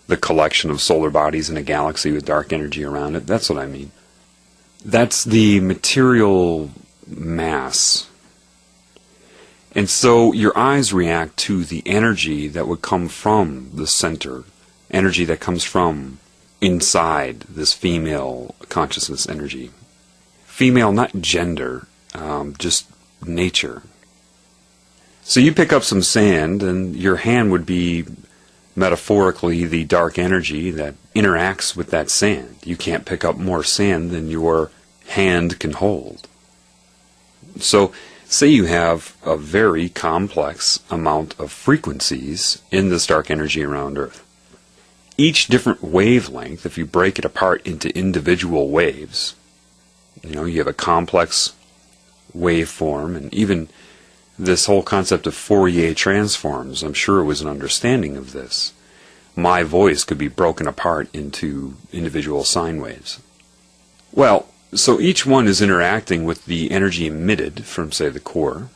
the collection of solar bodies in a galaxy with dark energy around it. That's what I mean. That's the material mass. And so your eyes react to the energy that would come from the center, energy that comes from inside this female consciousness energy. Female, not gender, just nature. So you pick up some sand, and your hand would be metaphorically the dark energy that interacts with that sand. You can't pick up more sand than your hand can hold. So say you have a very complex amount of frequencies in this dark energy around Earth. Each different wavelength, if you break it apart into individual waves, you have a complex waveform, and even this whole concept of Fourier transforms, I'm sure it was an understanding of this. My voice could be broken apart into individual sine waves. Well, so each one is interacting with the energy emitted from, say, the core,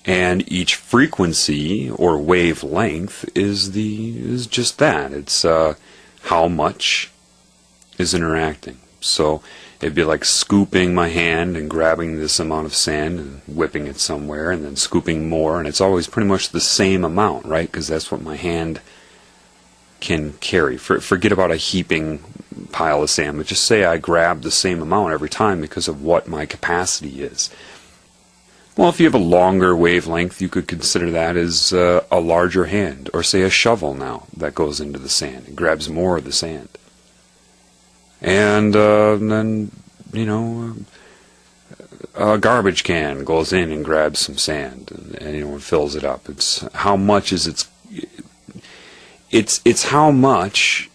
and each frequency or wavelength is just that. It's how much is interacting. So it'd be like scooping my hand and grabbing this amount of sand and whipping it somewhere and then scooping more, and it's always pretty much the same amount, right? Because that's what my hand can carry. Forget about a heaping pile of sand, but just say I grab the same amount every time because of what my capacity is. Well, if you have a longer wavelength, you could consider that as a larger hand, or say a shovel now that goes into the sand and grabs more of the sand. And then, a garbage can goes in and grabs some sand and fills it up. It's how much is it's how much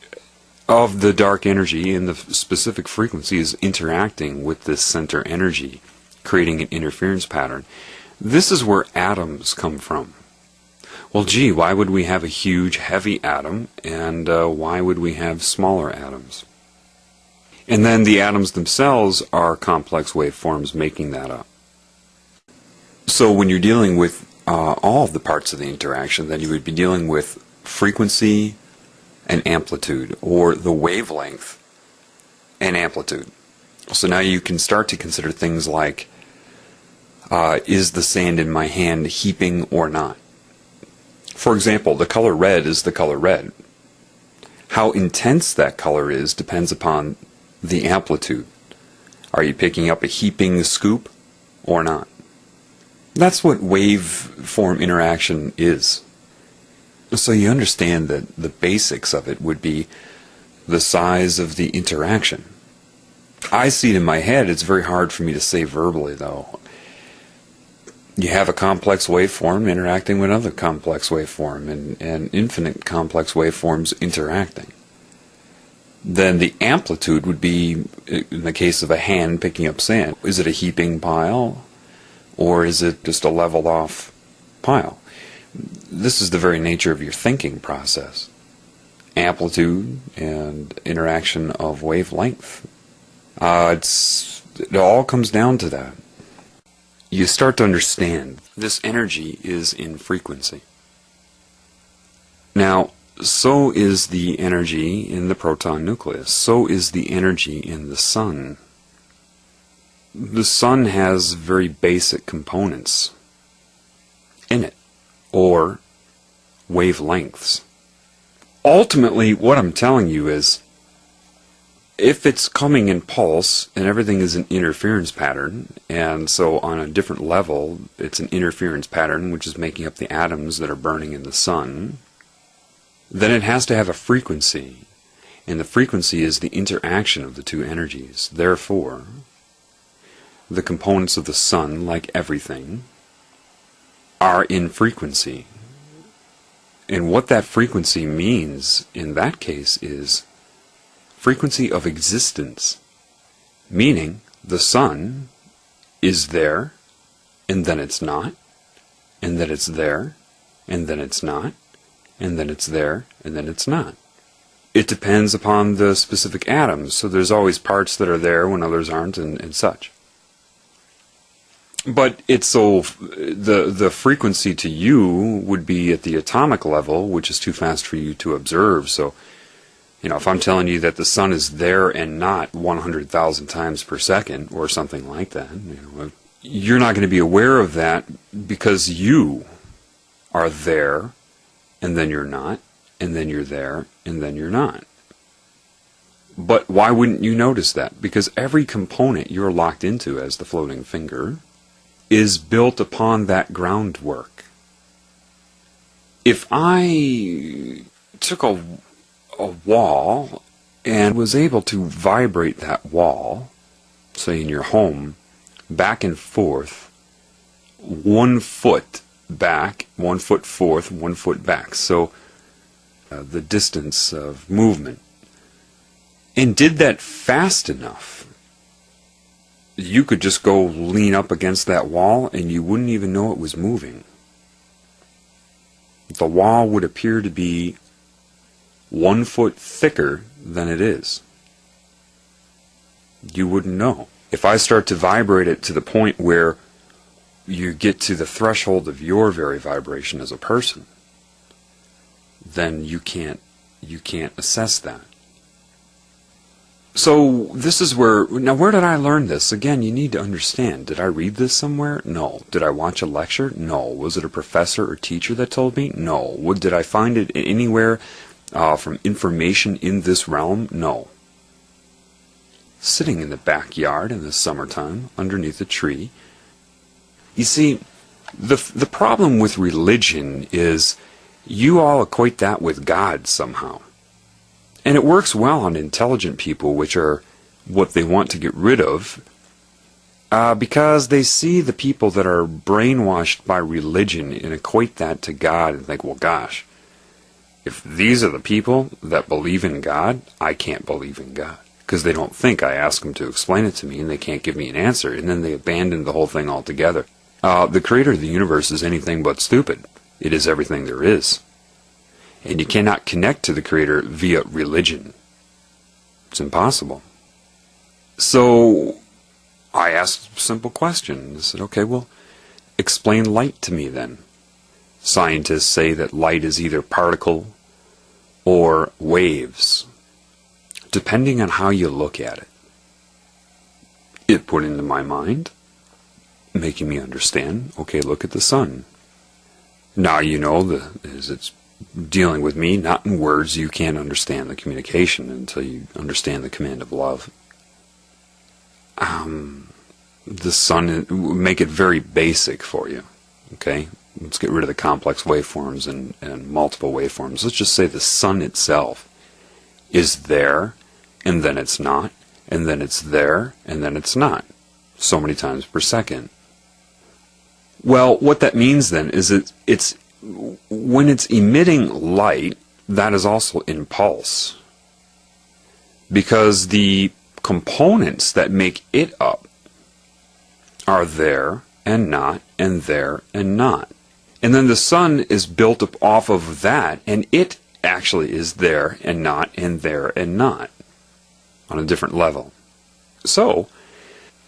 of the dark energy in the specific frequency is interacting with this center energy, creating an interference pattern. This is where atoms come from. Well, gee, why would we have a huge, heavy atom, and why would we have smaller atoms? And then the atoms themselves are complex waveforms making that up. So when you're dealing with all of the parts of the interaction, then you would be dealing with frequency and amplitude, or the wavelength and amplitude. So now you can start to consider things like, is the sand in my hand heaping or not? For example, the color red is the color red. How intense that color is depends upon the amplitude. Are you picking up a heaping scoop or not? That's what waveform interaction is. So you understand that the basics of it would be the size of the interaction. I see it in my head. It's very hard for me to say verbally, though. You have a complex waveform interacting with another complex waveform, and infinite complex waveforms interacting. Then the amplitude would be, in the case of a hand picking up sand, is it a heaping pile, or is it just a leveled off pile? This is the very nature of your thinking process. Amplitude and interaction of wavelength. It all comes down to that. You start to understand this energy is in frequency. Now, so is the energy in the proton nucleus. So is the energy in the sun. The sun has very basic components in it, or wavelengths. Ultimately, what I'm telling you is, if it's coming in pulse and everything is an interference pattern, and so on a different level it's an interference pattern which is making up the atoms that are burning in the sun, then it has to have a frequency, and the frequency is the interaction of the two energies. Therefore, the components of the sun, like everything, are in frequency. And what that frequency means in that case is frequency of existence, meaning the sun is there, and then it's not, and then it's there, and then it's not, and then it's there, and then it's not. It depends upon the specific atoms, so there's always parts that are there when others aren't, and such. But it's so the frequency to you would be at the atomic level, which is too fast for you to observe. So, if I'm telling you that the sun is there and not 100,000 times per second or something like that, you're not going to be aware of that because you are there and then you're not, and then you're there and then you're not. But why wouldn't you notice that? Because every component you're locked into as the floating finger is built upon that groundwork. If I took a wall and was able to vibrate that wall, say in your home, back and forth, 1 foot back, 1 foot forth, 1 foot back, so the distance of movement, and did that fast enough, you could just go lean up against that wall and you wouldn't even know it was moving. The wall would appear to be 1 foot thicker than it is. You wouldn't know. If I start to vibrate it to the point where you get to the threshold of your very vibration as a person, then you can't assess that. So this is where did I learn this? Again, you need to understand. Did I read this somewhere? No. Did I watch a lecture? No. Was it a professor or teacher that told me? No. Did I find it anywhere from information in this realm? No. Sitting in the backyard in the summertime underneath a tree. You see, the problem with religion is you all equate that with God somehow. And it works well on intelligent people, which are what they want to get rid of, because they see the people that are brainwashed by religion and equate that to God and think, well, gosh, if these are the people that believe in God, I can't believe in God. Because they don't think I ask them to explain it to me and they can't give me an answer, and then they abandon the whole thing altogether. The creator of the universe is anything but stupid. It is everything there is. And you cannot connect to the Creator via religion. It's impossible. So I asked a simple question. I said, okay, well, explain light to me then. Scientists say that light is either particle or waves, depending on how you look at it. It put into my mind, making me understand, okay, look at the sun. Now you know it's dealing with me, not in words. You can't understand the communication until you understand the command of love. The sun, make it very basic for you, okay? Let's get rid of the complex waveforms and multiple waveforms. Let's just say the sun itself is there, and then it's not, and then it's there, and then it's not, so many times per second. Well, what that means then is it's when it's emitting light, that is also impulse. Because the components that make it up are there and not, and there and not. And then the sun is built up off of that, and it actually is there and not, and there and not, on a different level. So,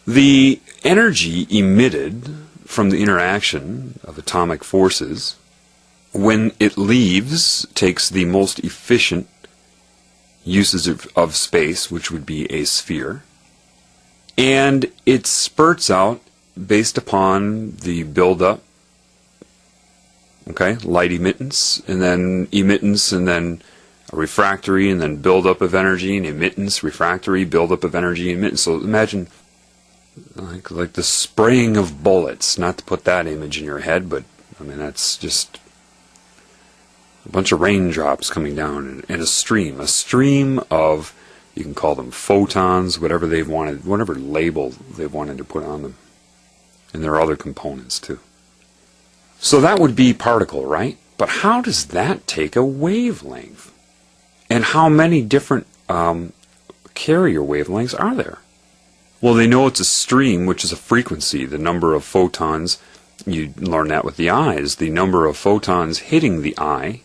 the energy emitted from the interaction of atomic forces, when it leaves, takes the most efficient uses of space, which would be a sphere, and it spurts out based upon the buildup, okay, light emittance, and then a refractory, and then buildup of energy, and emittance, refractory, buildup of energy, emittance. So imagine like the spraying of bullets, not to put that image in your head, but I mean that's just a bunch of raindrops coming down and a stream of, you can call them photons, whatever they've wanted, whatever label they wanted to put on them. And there are other components too. So that would be particle, right? But how does that take a wavelength? And how many different carrier wavelengths are there? Well, they know it's a stream, which is a frequency. The number of photons, you learn that with the eyes, the number of photons hitting the eye